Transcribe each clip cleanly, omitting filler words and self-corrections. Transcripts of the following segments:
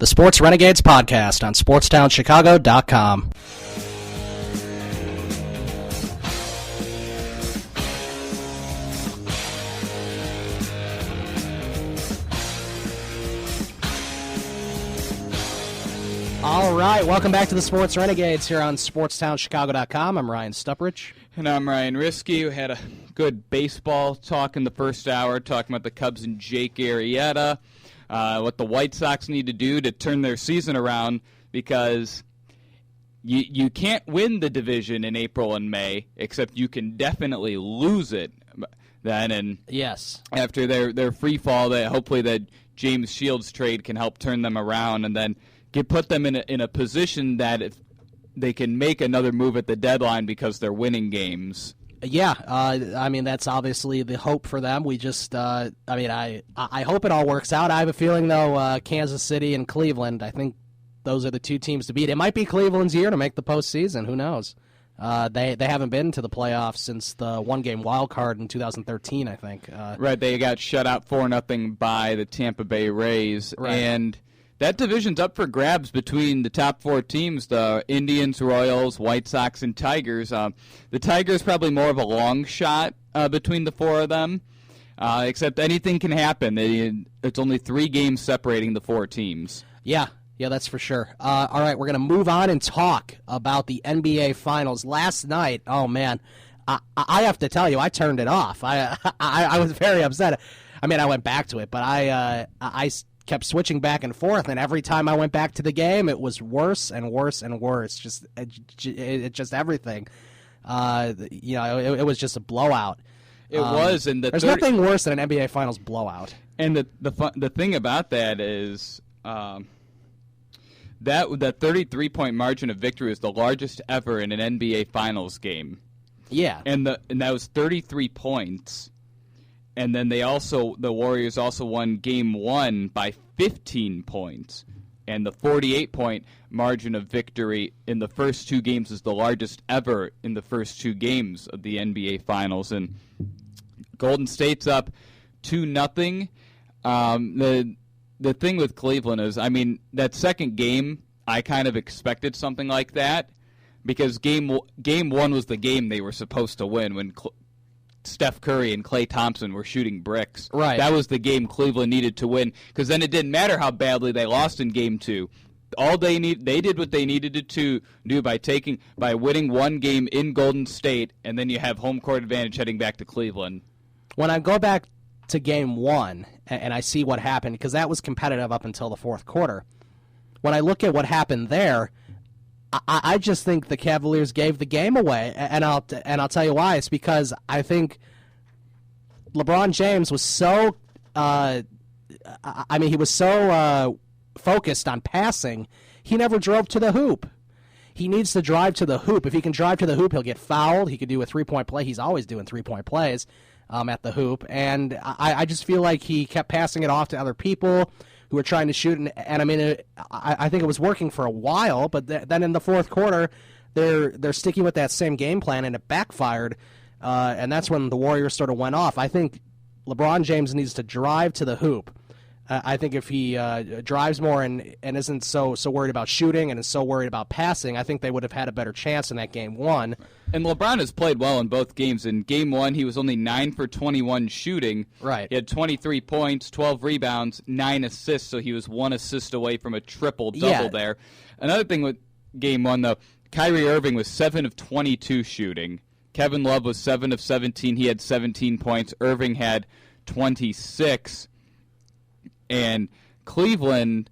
The Sports Renegades podcast on SportsTownChicago.com. All right, welcome back to the Sports Renegades here on SportsTownChicago.com. I'm Ryan Stuprich. And I'm Ryan Risky. We had a good baseball talk in the first hour, talking about the Cubs and Jake Arrieta, what the White Sox need to do to turn their season around, because you can't win the division in April and May, except you can definitely lose it then. And yes, after their free fall, that hopefully that James Shields trade can help turn them around, and then put them in a position that if they can make another move at the deadline because they're winning games. Yeah, I mean, that's obviously the hope for them. We just, I hope it all works out. I have a feeling, though, Kansas City and Cleveland, I think those are the two teams to beat. It might be Cleveland's year to make the postseason. Who knows? They haven't been to the playoffs since the one-game wild card in 2013, I think. Right, they got shut out 4-0 by the Tampa Bay Rays. Right. And that division's up for grabs between the top four teams, the Indians, Royals, White Sox, and Tigers. The Tigers probably more of a long shot between the four of them, except anything can happen. It's only 3 games separating the 4 teams. Yeah, that's for sure. All right, we're going to move on and talk about the NBA Finals. Last night, oh, man, I have to tell you, I turned it off. I was very upset. I mean, I went back to it, but I kept switching back and forth, and every time I went back to the game, it was worse and worse and worse. Just everything. It was just a blowout. It was, and there's nothing worse than an NBA Finals blowout. And the thing about that is that 33-point margin of victory is the largest ever in an NBA Finals game. Yeah, and that was 33 points. And then the Warriors also won Game 1 by 15 points. And the 48-point margin of victory in the first 2 games is the largest ever in the first 2 games of the NBA Finals. And Golden State's up 2-0. The thing with Cleveland is, I mean, that second game, I kind of expected something like that, because game 1 was the game they were supposed to win when Steph Curry and Klay Thompson were shooting bricks. Right. That was the game Cleveland needed to win, because then it didn't matter how badly they lost in Game 2. They did what they needed to do by winning one game in Golden State, and then you have home court advantage heading back to Cleveland. When I go back to Game 1 and I see what happened, because that was competitive up until the fourth quarter, when I look at what happened there, I just think the Cavaliers gave the game away, and I'll tell you why. It's because I think LeBron James was so he was so focused on passing, he never drove to the hoop. He needs to drive to the hoop. If he can drive to the hoop, he'll get fouled. He could do a 3-point play. He's always doing 3-point plays at the hoop, and I just feel like he kept passing it off to other people who were trying to shoot, and I mean, I think it was working for a while, but then in the fourth quarter, they're sticking with that same game plan, and it backfired, and that's when the Warriors sort of went off. I think LeBron James needs to drive to the hoop. I think if he drives more and isn't so worried about shooting and is so worried about passing, I think they would have had a better chance in that Game 1. And LeBron has played well in both games. In Game 1, he was only 9 for 21 shooting. Right. He had 23 points, 12 rebounds, 9 assists, so he was 1 assist away from a triple-double there. Another thing with Game 1, though, Kyrie Irving was 7 of 22 shooting. Kevin Love was 7 of 17. He had 17 points. Irving had 26. And Cleveland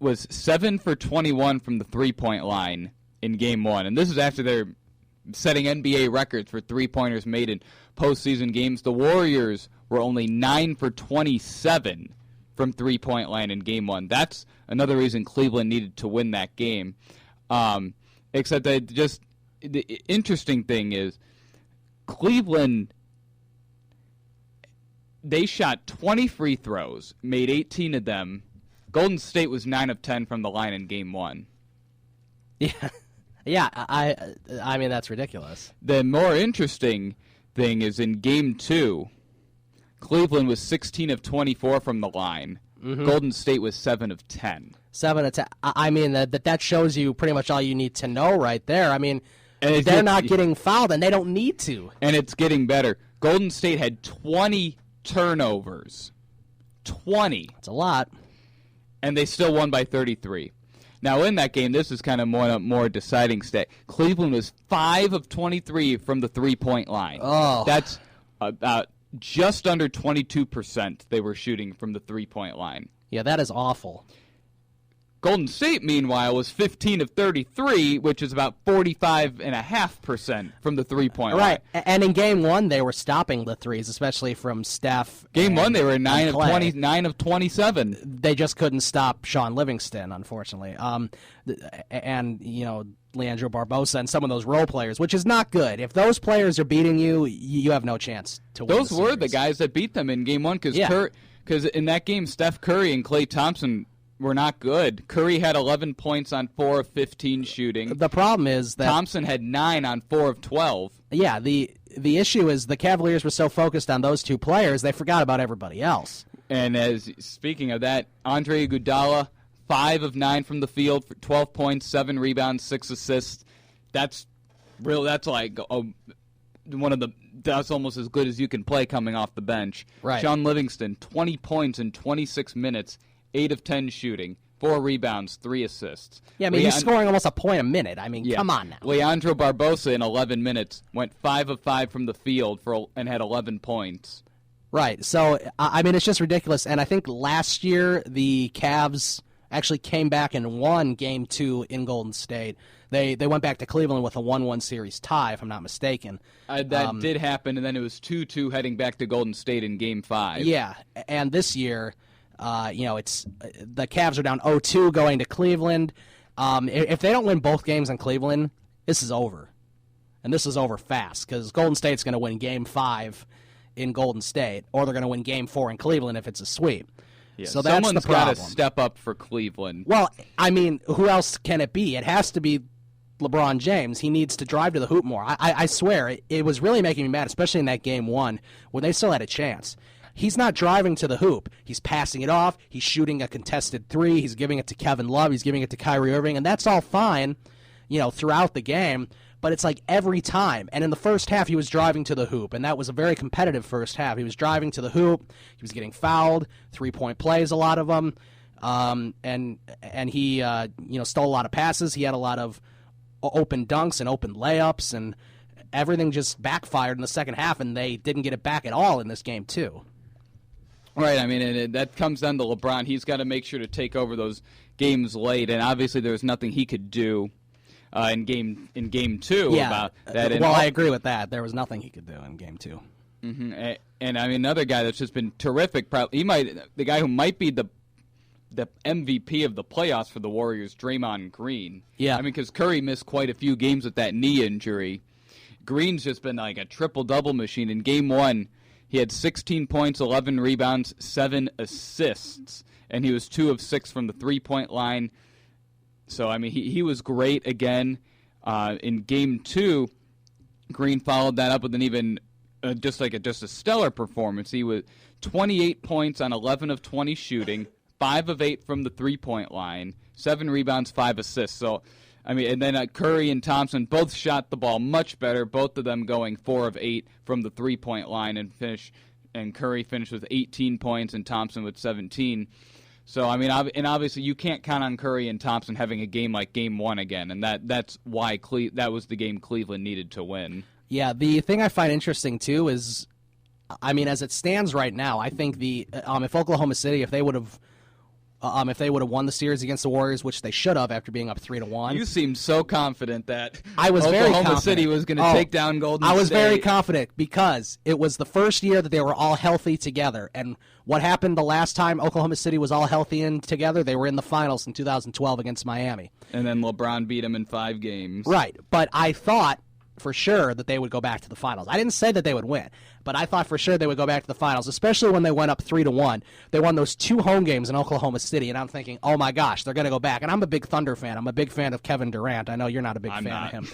was 7 for 21 from the 3-point line in Game 1. And this is after they're setting NBA records for 3-pointers made in postseason games. The Warriors were only 9 for 27 from 3-point line in Game 1. That's another reason Cleveland needed to win that game. Except that the interesting thing is Cleveland, they shot 20 free throws, made 18 of them. Golden State was 9 of 10 from the line in Game 1. Yeah, I mean, that's ridiculous. The more interesting thing is in Game 2, Cleveland was 16 of 24 from the line. Golden State was 7 of 10. 7 of 10. I mean, that shows you pretty much all you need to know right there. I mean, they're not getting fouled, and they don't need to. And it's getting better. Golden State had 20 turnovers. 20. That's a lot. And they still won by 33. Now, in that game, this is kind of more deciding stat. Cleveland was 5 of 23 from the three-point line. Oh. That's about just under 22% they were shooting from the three-point line. Yeah, that is awful. Golden State, meanwhile, was 15 of 33, which is about 45.5% from the three-point line. Right, and in Game 1, they were stopping the threes, especially from Steph. Game 1, they were 9 of 27. They just couldn't stop Sean Livingston, unfortunately. And, Leandro Barbosa and some of those role players, which is not good. If those players are beating you, you have no chance to win. Those were the guys that beat them in Game 1 because in that game, Steph Curry and Klay Thompson were not good. Curry had 11 points on 4 of 15 shooting. The problem is that Thompson had 9 on 4 of 12. Yeah, the issue is the Cavaliers were so focused on those two players, they forgot about everybody else. And speaking of that, Andre Iguodala, 5 of 9 from the field for 12 points, 7 rebounds, 6 assists. That's like that's almost as good as you can play coming off the bench. Right. Sean Livingston, 20 points in 26 minutes. 8 of 10 shooting, 4 rebounds, 3 assists. Yeah, I mean, he's scoring almost a point a minute. I mean, come on now. Leandro Barbosa in 11 minutes went 5 of 5 from the field and had 11 points. Right. So, I mean, it's just ridiculous. And I think last year the Cavs actually came back and won Game 2 in Golden State. They went back to Cleveland with a 1-1 series tie, if I'm not mistaken. That did happen, and then it was 2-2 heading back to Golden State in Game 5. Yeah, and this year... it's the Cavs are down 0-2 going to Cleveland. If they don't win both games in Cleveland, this is over. And this is over fast because Golden State's going to win Game 5 in Golden State, or they're going to win Game 4 in Cleveland if it's a sweep. Yeah, so that's the problem. Someone's got to step up for Cleveland. Well, I mean, who else can it be? It has to be LeBron James. He needs to drive to the hoop more. I swear, it was really making me mad, especially in that Game 1 when they still had a chance. He's not driving to the hoop. He's passing it off. He's shooting a contested three. He's giving it to Kevin Love. He's giving it to Kyrie Irving. And that's all fine, throughout the game. But it's like every time. And in the first half, he was driving to the hoop. And that was a very competitive first half. He was driving to the hoop. He was getting fouled. 3-point plays, a lot of them. And he, stole a lot of passes. He had a lot of open dunks and open layups. And everything just backfired in the second half. And they didn't get it back at all in this game, too. Right, I mean, that comes down to LeBron. He's got to make sure to take over those games late, and obviously there was nothing he could do in game 2 about that. Well, I agree with that. There was nothing he could do in Game 2. Mm-hmm. And I mean, another guy that's just been terrific. The guy who might be the MVP of the playoffs for the Warriors, Draymond Green. Yeah, I mean, because Curry missed quite a few games with that knee injury. Green's just been like a triple-double machine. In Game 1, he had 16 points, 11 rebounds, 7 assists, and he was 2 of 6 from the three-point line. So, I mean, he was great again. In Game 2, Green followed that up with an even just a stellar performance. He was 28 points on 11 of 20 shooting, 5 of 8 from the three-point line, 7 rebounds, 5 assists. So, I mean, and then Curry and Thompson both shot the ball much better, both of them going 4 of 8 from the three-point line and Curry finished with 18 points and Thompson with 17. So, I mean, and obviously you can't count on Curry and Thompson having a game like Game 1 again, and that's why that was the game Cleveland needed to win. Yeah, the thing I find interesting, too, is, I mean, as it stands right now, I think if Oklahoma City, if they would have won the series against the Warriors, which they should have after being up 3-1. You seemed so confident that Oklahoma City was going to take down Golden State. I was very confident because it was the first year that they were all healthy together. And what happened the last time Oklahoma City was all healthy and together? They were in the finals in 2012 against Miami. And then LeBron beat them in 5 games. Right. But I thought for sure that they would go back to the finals. I didn't say that they would win, but I thought for sure they would go back to the finals, especially when they went up 3-1. They won those 2 home games in Oklahoma City, and I'm thinking, oh my gosh, they're going to go back. And I'm a big Thunder fan. I'm a big fan of Kevin Durant. I know you're not a big fan of him.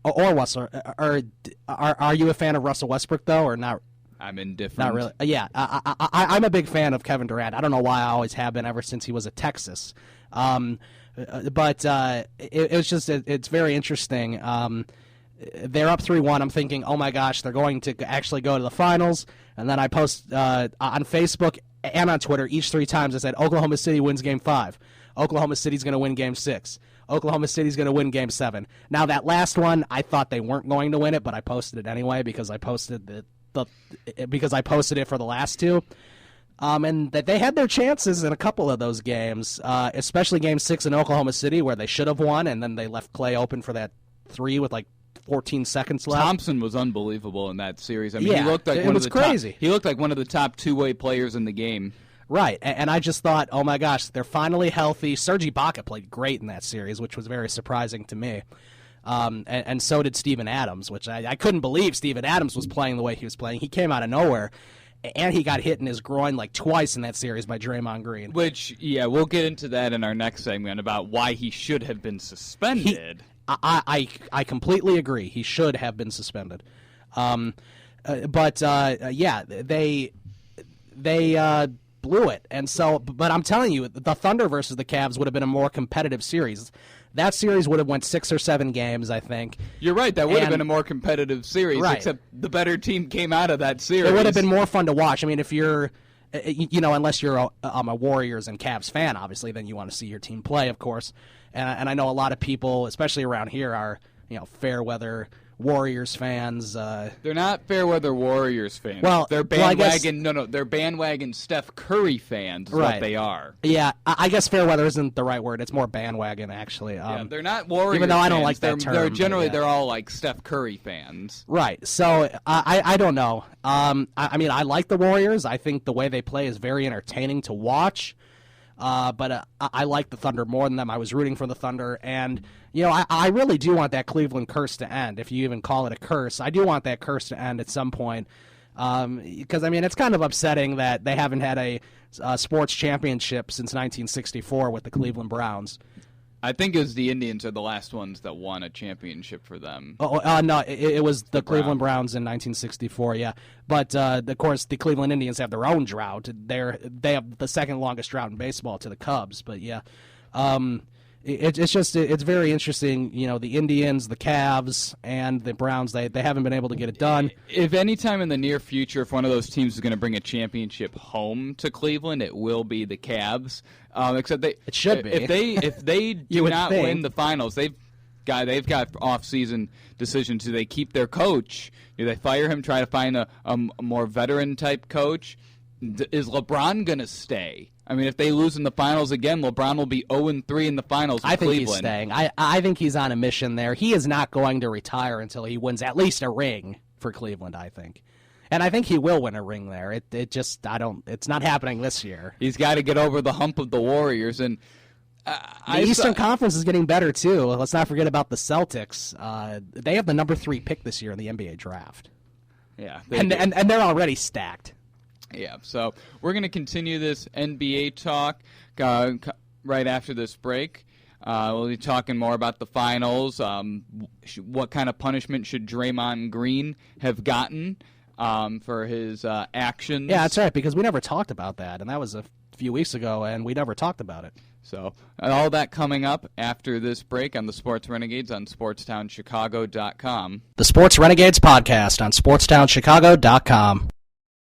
Or Russell. Are you a fan of Russell Westbrook, though, or not? I'm indifferent. Not really. Yeah, I'm a big fan of Kevin Durant. I don't know why I always have been ever since he was at Texas. But it's very interesting. They're up 3-1. I'm thinking, oh my gosh, they're going to actually go to the finals. And then I post on Facebook and on Twitter each 3 times I said Oklahoma City wins Game 5. Oklahoma City's going to win Game 6. Oklahoma City's going to win Game 7. Now that last one, I thought they weren't going to win it, but I posted it anyway because I posted it for the last 2. And that they had their chances in a couple of those games, especially Game 6 in Oklahoma City where they should have won, and then they left Clay open for that 3 with like 14 seconds left. Thompson was unbelievable in that series. I mean, yeah, he looked like it was crazy. He looked like one of the top two-way players in the game. Right, and I just thought, oh my gosh, they're finally healthy. Serge Ibaka played great in that series, which was very surprising to me. And so did Steven Adams, which I couldn't believe Steven Adams was playing the way he was playing. He came out of nowhere, and he got hit in his groin like twice in that series by Draymond Green. Which, yeah, we'll get into that in our next segment about why he should have been suspended. I completely agree. He should have been suspended. But they blew it. And so, but I'm telling you, the Thunder versus the Cavs would have been a more competitive series. That series would have went 6 or 7 games, I think. You're right. That would have been a more competitive series, right. Except the better team came out of that series. It would have been more fun to watch. I mean, if you're, unless you're a Warriors and Cavs fan, obviously, then you want to see your team play, of course. And I know a lot of people, especially around here, are fair weather Warriors fans. They're not fair weather Warriors fans. Well, they're bandwagon. They're bandwagon Steph Curry fans. Is right. What they are. Yeah, I guess fair weather isn't the right word. It's more bandwagon, actually. Yeah, they're not Warriors. Even though I don't fans. like that term. They're generally they're all like Steph Curry fans. Right. So I don't know. I mean, I like the Warriors. I think the way they play is very entertaining to watch. But I like the Thunder more than them. I was rooting for the Thunder, and I really do want that Cleveland curse to end, if you even call it a curse. I do want that curse to end at some point, because I mean it's kind of upsetting that they haven't had a sports championship since 1964 with the Cleveland Browns. I think it was the Indians are the last ones that won a championship for them. No, it was the Cleveland Browns in 1964, yeah. But, of course, the Cleveland Indians have their own drought. They have the second longest drought in baseball to the Cubs, but, yeah. It's very interesting, the Indians, the Cavs, and the Browns, they haven't been able to get it done. If any time in the near future, if one of those teams is going to bring a championship home to Cleveland, it will be the Cavs. Except it should be. If they do not win the finals, they've got off-season decisions. Do they keep their coach? Do they fire him, try to find a more veteran-type coach? Is LeBron going to stay? I mean, if they lose in the finals again, LeBron will be 0-3 in the finals with Cleveland. He's staying. I think he's on a mission there. He is not going to retire until he wins at least a ring for Cleveland, I think. And I think he will win a ring there. It's not happening this year. He's got to get over the hump of the Warriors. And the Eastern Conference is getting better, too. Let's not forget about the Celtics. They have the number 3 pick this year in the NBA draft. Yeah. And they're already stacked. Yeah, so we're going to continue this NBA talk right after this break. We'll be talking more about the finals. What kind of punishment should Draymond Green have gotten for his actions? Yeah, that's right, because we never talked about that, and that was a few weeks ago, and we never talked about it. So all that coming up after this break on the Sports Renegades on SportsTownChicago.com. The Sports Renegades podcast on SportsTownChicago.com.